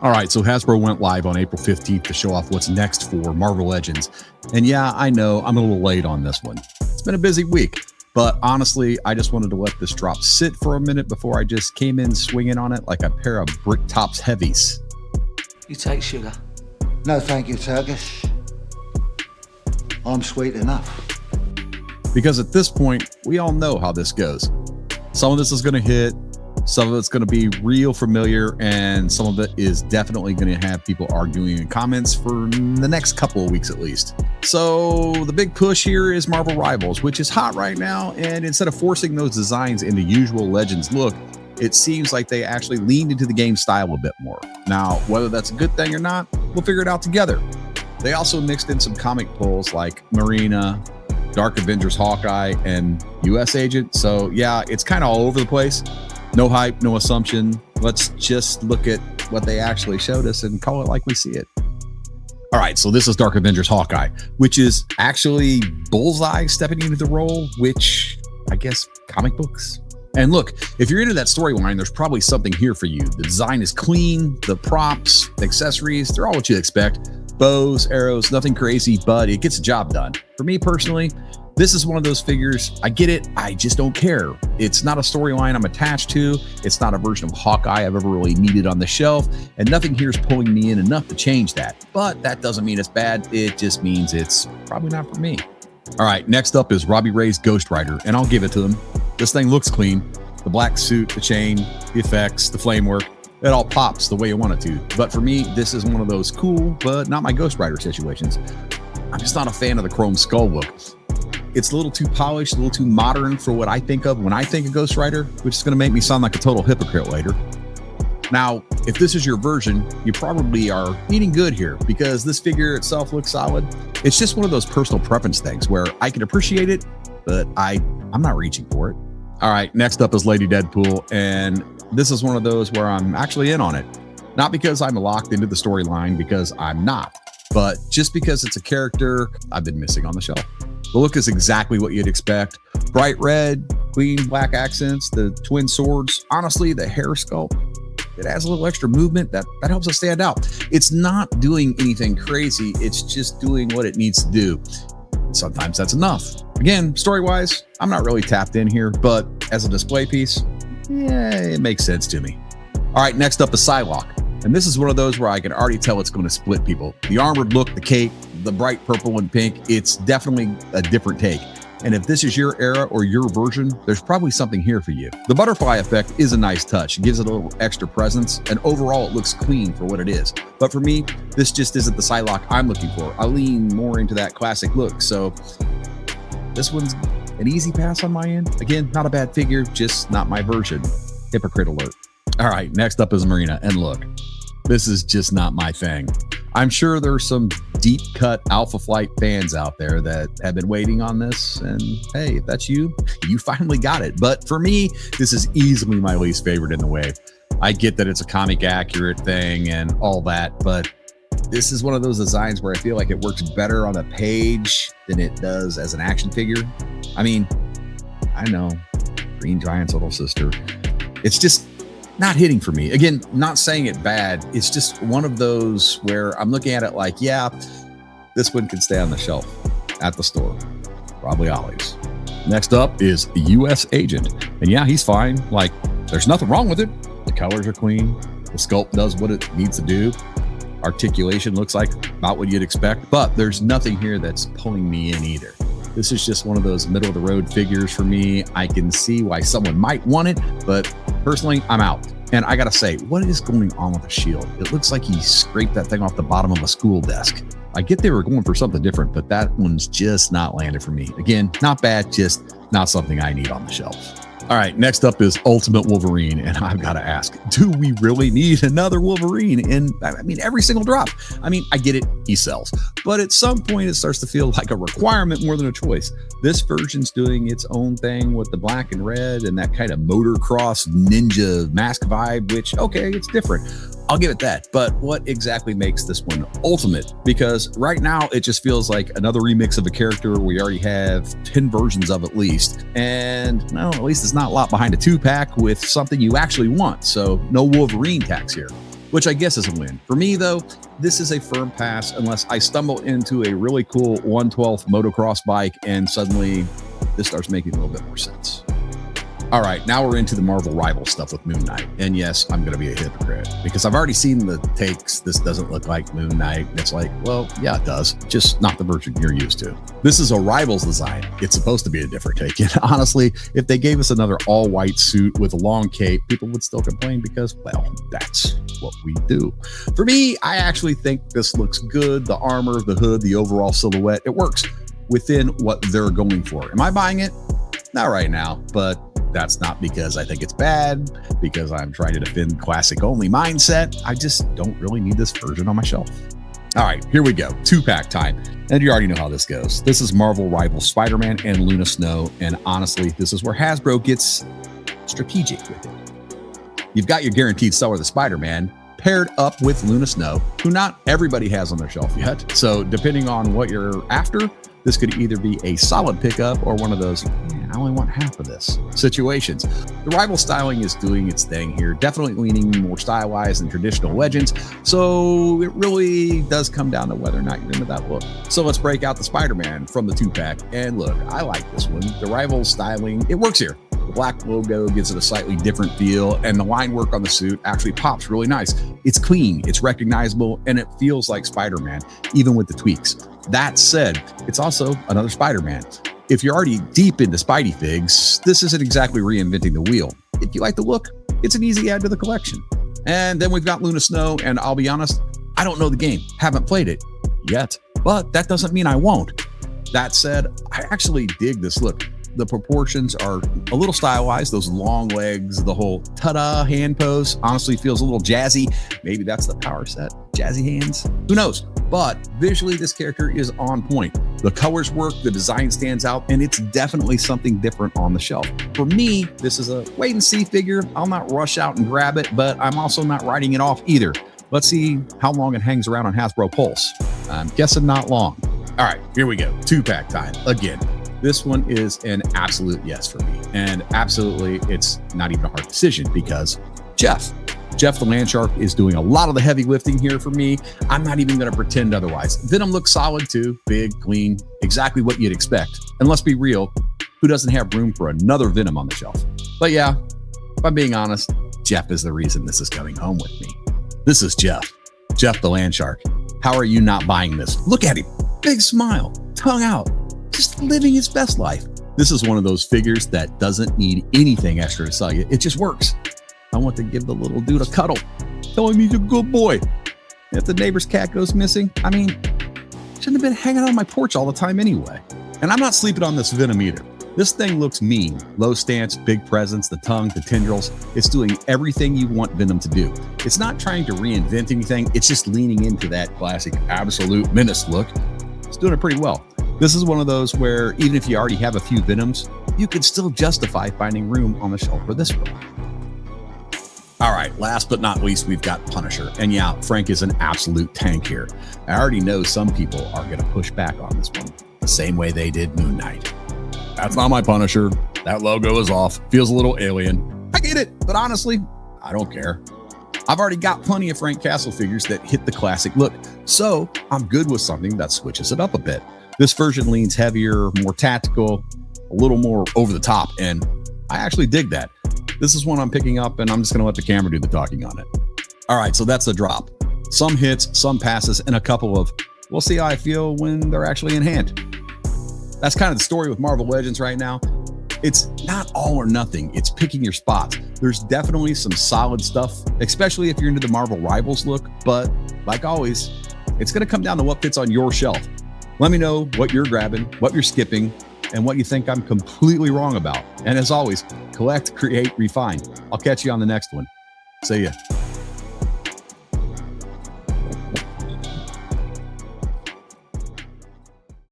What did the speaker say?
All right, so Hasbro went live on April 15th to show off what's next for Marvel Legends. And yeah, I know I'm a little late on this one. It's been a busy week, but honestly, I just wanted to let this drop sit for a minute before I just came in swinging on it like a pair of Brick Tops heavies. You take sugar? No, thank you, Turkish. I'm sweet enough. Because at this point, we all know how this goes. Some of this is going to hit, some of it's going to be real familiar, and some of it is definitely going to have people arguing in comments for the next couple of weeks at least. So the big push here is Marvel Rivals, which is hot right now, and instead of forcing those designs into usual Legends look, it seems like they actually leaned into the game style a bit more. Now, whether that's a good thing or not, we'll figure it out together. They also mixed in some comic pulls like Marina, Dark Avengers Hawkeye, and US Agent. So yeah, it's kind of all over the place. No hype, no assumption. Let's just look at what they actually showed us and call it like we see it. All right, so this is Dark Avengers Hawkeye, which is actually Bullseye stepping into the role, which I guess comic books. And look, if you're into that storyline, there's probably something here for you. The design is clean, the props, the accessories, they're all what you'd expect. Bows, arrows, nothing crazy, but it gets the job done. For me personally, this is one of those figures, I get it, I just don't care. It's not a storyline I'm attached to. It's not a version of Hawkeye I've ever really needed on the shelf, and nothing here is pulling me in enough to change that. But that doesn't mean it's bad, it just means it's probably not for me. All right, next up is Robbie Ray's Ghost Rider, and I'll give it to him. This thing looks clean. The black suit, the chain, the effects, the flame work, it all pops the way you want it to. But for me, this is one of those cool, but not my Ghost Rider situations. I'm just not a fan of the chrome skull look. It's a little too polished, a little too modern for what I think of when I think of Ghost Rider, which is going to make me sound like a total hypocrite later. Now, if this is your version, you probably are eating good here because this figure itself looks solid. It's just one of those personal preference things where I can appreciate it, but I'm not reaching for it. All right, next up is Lady Deadpool, and this is one of those where I'm actually in on it. Not because I'm locked into the storyline, because I'm not, but just because it's a character I've been missing on the shelf. The look is exactly what you'd expect. Bright red, clean black accents, the twin swords. Honestly, the hair sculpt, it adds a little extra movement that helps us stand out. It's not doing anything crazy. It's just doing what it needs to do. Sometimes that's enough. Again, story-wise, I'm not really tapped in here, but as a display piece, yeah, it makes sense to me. All right, next up is Psylocke. And this is one of those where I can already tell it's going to split people. The armored look, the cape, the bright purple and pink, it's definitely a different take. And if this is your era or your version, there's probably something here for you. The butterfly effect is a nice touch. It gives it a little extra presence, and overall it looks clean for what it is. But for me, this just isn't the Psylocke I'm looking for. I lean more into that classic look, so this one's an easy pass on my end. Again, not a bad figure, just not my version. Hypocrite alert. All right, next up is Marina, and look, this is just not my thing. I'm sure there's some deep cut Alpha Flight fans out there that have been waiting on this, and hey, if that's you, you finally got it. But for me, this is easily my least favorite in the wave. I get that it's a comic accurate thing and all that, but this is one of those designs where I feel like it works better on a page than it does as an action figure. I mean, I know, Green Giant's little sister. It's just not hitting for me. Again, not saying it bad. It's just one of those where I'm looking at it like, yeah, this one can stay on the shelf at the store. Probably Ollie's. Next up is US Agent. And yeah, he's fine. Like, there's nothing wrong with it. The colors are clean. The sculpt does what it needs to do. Articulation looks like about what you'd expect, but there's nothing here that's pulling me in either. This is just one of those middle of the road figures for me. I can see why someone might want it, but personally, I'm out. And I gotta say, what is going on with the shield? It looks like he scraped that thing off the bottom of a school desk. I get they were going for something different, but that one's just not landed for me. Again, not bad, just not something I need on the shelf. All right, next up is Ultimate Wolverine, and I've got to ask, do we really need another Wolverine in, every single drop? I get it, he sells, but at some point it starts to feel like a requirement more than a choice. This version's doing its own thing with the black and red and that kind of motocross ninja mask vibe, which, okay, it's different. I'll give it that. But what exactly makes this one ultimate? Because right now it just feels like another remix of a character we already have 10 versions of at least. And no, at least it's not locked behind a 2-pack with something you actually want. So no Wolverine tax here. which I guess is a win. For me, though, this is a firm pass unless I stumble into a really cool 1/12 motocross bike and suddenly this starts making a little bit more sense. All right, now we're into the Marvel Rival stuff with Moon Knight. And yes, I'm going to be a hypocrite because I've already seen the takes. This doesn't look like Moon Knight. It's like, well, yeah, it does. Just not the version you're used to. This is a Rivals design. It's supposed to be a different take. And honestly, if they gave us another all-white suit with a long cape, people would still complain because, well, that's what we do. For me, I actually think this looks good. The armor, the hood, the overall silhouette, it works within what they're going for. Am I buying it? Not right now, but that's not because I think it's bad, because I'm trying to defend classic only mindset. I just don't really need this version on my shelf. All right, here we go. 2-pack time. And you already know how this goes. This is Marvel Rival Spider-Man and Luna Snow. And honestly, this is where Hasbro gets strategic with it. You've got your guaranteed seller, the Spider-Man, paired up with Luna Snow, who not everybody has on their shelf yet. So depending on what you're after, this could either be a solid pickup or one of those, I only want half of this situations. The Rival styling is doing its thing here, definitely leaning more stylized than traditional Legends. So it really does come down to whether or not you're into that look. So let's break out the Spider-Man from the 2-pack. And look, I like this one. The Rival styling, it works here. The black logo gives it a slightly different feel, and the line work on the suit actually pops really nice. It's clean, it's recognizable, and it feels like Spider-Man, even with the tweaks. That said, it's also another Spider-Man. If you're already deep into Spidey figs, this isn't exactly reinventing the wheel. If you like the look, it's an easy add to the collection. And then we've got Luna Snow, and I'll be honest, I don't know the game, haven't played it yet, but that doesn't mean I won't. That said, I actually dig this look. The proportions are a little stylized, those long legs, the whole ta-da hand pose honestly feels a little jazzy. Maybe that's the power set, jazzy hands, who knows? But visually, this character is on point. The colors work, the design stands out, and it's definitely something different on the shelf. For me, this is a wait and see figure. I'll not rush out and grab it, but I'm also not writing it off either. Let's see how long it hangs around on Hasbro Pulse. I'm guessing not long. All right, here we go. 2-pack time again. This one is an absolute yes for me. And absolutely, it's not even a hard decision because Jeff the Landshark is doing a lot of the heavy lifting here for me. I'm not even going to pretend otherwise. Venom looks solid too, big, clean, exactly what you'd expect. And let's be real, who doesn't have room for another Venom on the shelf? But yeah, if I'm being honest, Jeff is the reason this is coming home with me. This is Jeff the Landshark. How are you not buying this? Look at him, big smile, tongue out, just living his best life. This is one of those figures that doesn't need anything extra to sell you. It just works. I want to give the little dude a cuddle, tell him he's a good boy. If the neighbor's cat goes missing, I mean, shouldn't have been hanging on my porch all the time anyway. And I'm not sleeping on this Venom either. This thing looks mean. Low stance, big presence, the tongue, the tendrils. It's doing everything you want Venom to do. It's not trying to reinvent anything. It's just leaning into that classic absolute menace look. It's doing it pretty well. This is one of those where even if you already have a few Venoms, you could still justify finding room on the shelf for this one. All right, last but not least, we've got Punisher. And yeah, Frank is an absolute tank here. I already know some people are going to push back on this one the same way they did Moon Knight. That's not my Punisher. That logo is off. Feels a little alien. I get it, but honestly, I don't care. I've already got plenty of Frank Castle figures that hit the classic look, so I'm good with something that switches it up a bit. This version leans heavier, more tactical, a little more over the top, and I actually dig that. This is one I'm picking up, and I'm just going to let the camera do the talking on it. All right, so that's the drop. Some hits, some passes, and a couple of, we'll see how I feel when they're actually in hand. That's kind of the story with Marvel Legends right now. It's not all or nothing. It's picking your spots. There's definitely some solid stuff, especially if you're into the Marvel Rivals look, but like always, it's going to come down to what fits on your shelf. Let me know what you're grabbing, what you're skipping, and what you think I'm completely wrong about. And as always, collect, create, refine. I'll catch you on the next one. See ya.